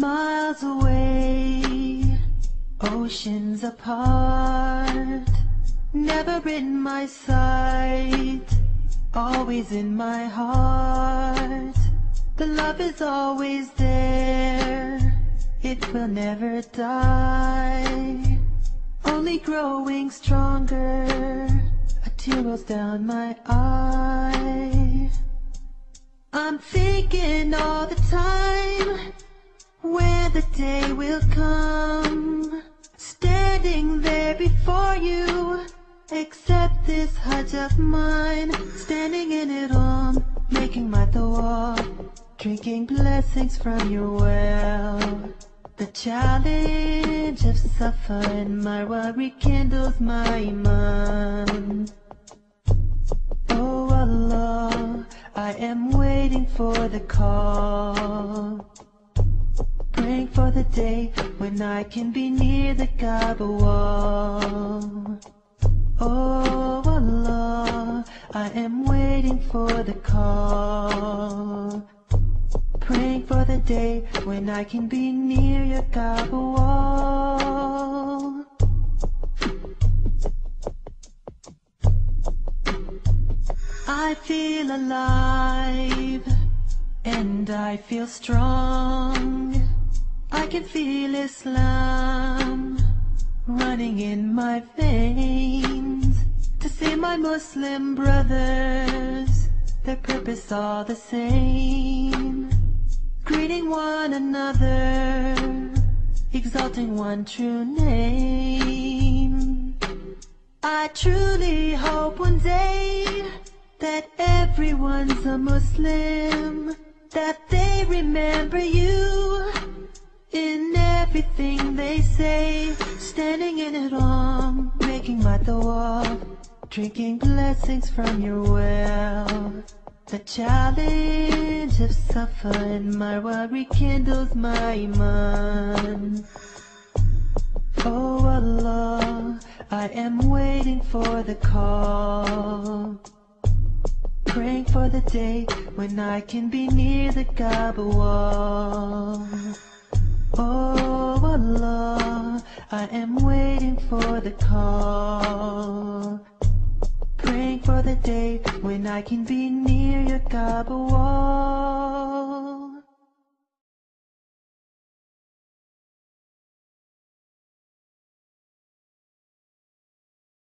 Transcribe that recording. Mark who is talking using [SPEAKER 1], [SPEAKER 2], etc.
[SPEAKER 1] miles away, oceans apart, never in my sight, always in my heart. The love is always there, it will never die, only growing stronger. A tear rolls down my eye. I'm thinking all the time where the day will come, standing there before you. Accept this hut of mine, standing in it all, making my dua, drinking blessings from your well. The challenge of Safa and Marwa rekindles my iman. Oh Allah, I am waiting for the call, praying for the day when I can be near the Kaaba wall. Oh Allah, I am waiting for the call, praying for the day when I can be near your Kaaba wall. I feel alive and I feel strong. I can feel Islam running in my veins. To see my Muslim brothers, their purpose all the same, greeting one another, exalting one true name. I truly hope one day that everyone's a Muslim, that they remember you in everything they say, standing in it all, making my dua, drinking blessings from your well. The challenge of Safa and Marwa rekindles my iman. Oh Allah, I am waiting for the call, praying for the day when I can be near the Kaaba wall. Oh Allah, I am waiting for the call, praying for the day when I can be near your Kaaba wall.